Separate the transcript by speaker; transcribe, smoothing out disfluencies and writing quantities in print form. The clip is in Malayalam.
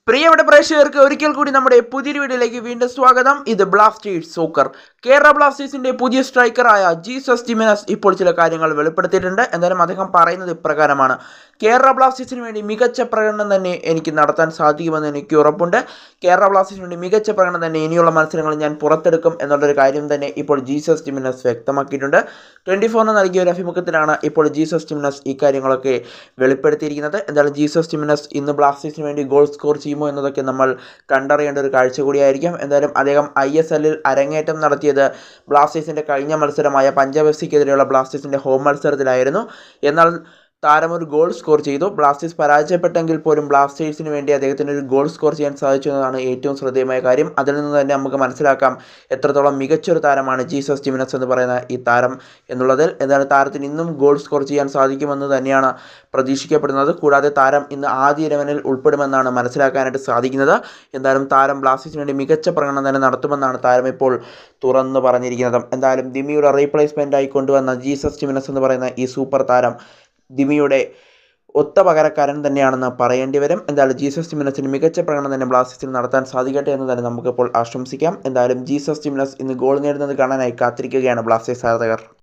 Speaker 1: പ്രിയപ്പെട്ട പ്രേക്ഷകർക്ക് ഒരിക്കൽ കൂടി നമ്മുടെ പുതിയൊരു വീഡിയോയിലേക്ക് വീണ്ടും സ്വാഗതം. ഇത് ബ്ലാസ്റ്റേഴ്സ് സോക്കർ. കേരള ബ്ലാസ്റ്റേഴ്സിന്റെ പുതിയ സ്ട്രൈക്കറായ ജീസസ് ജിമിനസ് ഇപ്പോൾ ചില കാര്യങ്ങൾ വെളിപ്പെടുത്തിയിട്ടുണ്ട്. എന്തായാലും അദ്ദേഹം പറയുന്നത് ഇപ്രകാരമാണ്: കേരള ബ്ലാസ്റ്റേഴ്സിന് വേണ്ടി മികച്ച പ്രകടനം തന്നെ എനിക്ക് നടത്താൻ സാധിക്കുമെന്ന് എനിക്ക് ഉറപ്പുണ്ട്. കേരള ബ്ലാസ്റ്റേഴ്സിന് വേണ്ടി മികച്ച പ്രകടനം തന്നെ ഇനിയുള്ള മത്സരങ്ങളിൽ ഞാൻ പുറത്തെടുക്കും എന്നുള്ളൊരു കാര്യം തന്നെ ഇപ്പോൾ ജീസസ് ജിമിനസ് വ്യക്തമാക്കിയിട്ടുണ്ട്. 24 നൽകിയ ഒരു അഭിമുഖത്തിലാണ് ഇപ്പോൾ ജീസസ് ജിമിനസ് ഈ കാര്യങ്ങളൊക്കെ വെളിപ്പെടുത്തിയിരിക്കുന്നത്. എന്തായാലും ജീസസ് ജിമിനസ് ഇന്ന് ബ്ലാസ്റ്റേഴ്സിന് വേണ്ടി ഗോൾ സ്കോർ ചെയ്യുമോ എന്നതൊക്കെ നമ്മൾ കണ്ടറിയേണ്ട ഒരു കാഴ്ച കൂടിയായിരിക്കും. എന്തായാലും അദ്ദേഹം ISL അരങ്ങേറ്റം നടത്തിയത് ബ്ലാസ്റ്റേഴ്സിൻ്റെ കഴിഞ്ഞ മത്സരമായ പഞ്ചാബ് FC-ക്കെതിരെയുള്ള ബ്ലാസ്റ്റേഴ്സിൻ്റെ ഹോം മത്സരത്തിലായിരുന്നു. എന്നാൽ താരം ഒരു ഗോൾ സ്കോർ ചെയ്തു. ബ്ലാസ്റ്റേഴ്സ് പരാജയപ്പെട്ടെങ്കിൽ പോലും ബ്ലാസ്റ്റേഴ്സിന് വേണ്ടി അദ്ദേഹത്തിന് ഒരു ഗോൾ സ്കോർ ചെയ്യാൻ സാധിച്ചു എന്നതാണ് ഏറ്റവും ശ്രദ്ധേയമായ കാര്യം. അതിൽ നിന്ന് തന്നെ നമുക്ക് മനസ്സിലാക്കാം എത്രത്തോളം മികച്ചൊരു താരമാണ് ജീസസ് ജിമിനസ് എന്ന് പറയുന്ന ഈ താരം എന്നുള്ളതിൽ. എന്നാൽ താരത്തിന് ഇന്നും ഗോൾ സ്കോർ ചെയ്യാൻ സാധിക്കുമെന്ന് തന്നെയാണ് പ്രതീക്ഷിക്കപ്പെടുന്നത്. കൂടാതെ താരം ഇന്ന് ആദ്യ 11-ൽ ഉൾപ്പെടുമെന്നാണ് മനസ്സിലാക്കാനായിട്ട് സാധിക്കുന്നത്. എന്തായാലും താരം ബ്ലാസ്റ്റേഴ്സിന് വേണ്ടി മികച്ച പ്രകടനം തന്നെ നടത്തുമെന്നാണ് താരം ഇപ്പോൾ തുറന്നു പറഞ്ഞിരിക്കുന്നത്. എന്തായാലും ദിമിയുടെ റീപ്ലേസ്മെൻ്റായി കൊണ്ടുവന്ന ജീസസ് ജിമിനസ് എന്ന് പറയുന്ന ഈ സൂപ്പർ താരം ദിമിയുടെ ഒത്ത പകരക്കാരൻ തന്നെയാണെന്ന് പറയേണ്ടി വരും. എന്തായാലും ജീസസ് ജിമിനസിന് മികച്ച പ്രകടനം തന്നെ ബ്ലാസ്റ്റേഴ്സിൽ നടത്താൻ സാധിക്കട്ടെ എന്ന് തന്നെ നമുക്കിപ്പോൾ ആശംസിക്കാം. എന്തായാലും ജീസസ് ജിമിനസ് ഇന്ന് ഗോൾ നേടുന്നത് കാണാനായി കാത്തിരിക്കുകയാണ് ബ്ലാസ്റ്റേഴ്സ് ആരാധകർ.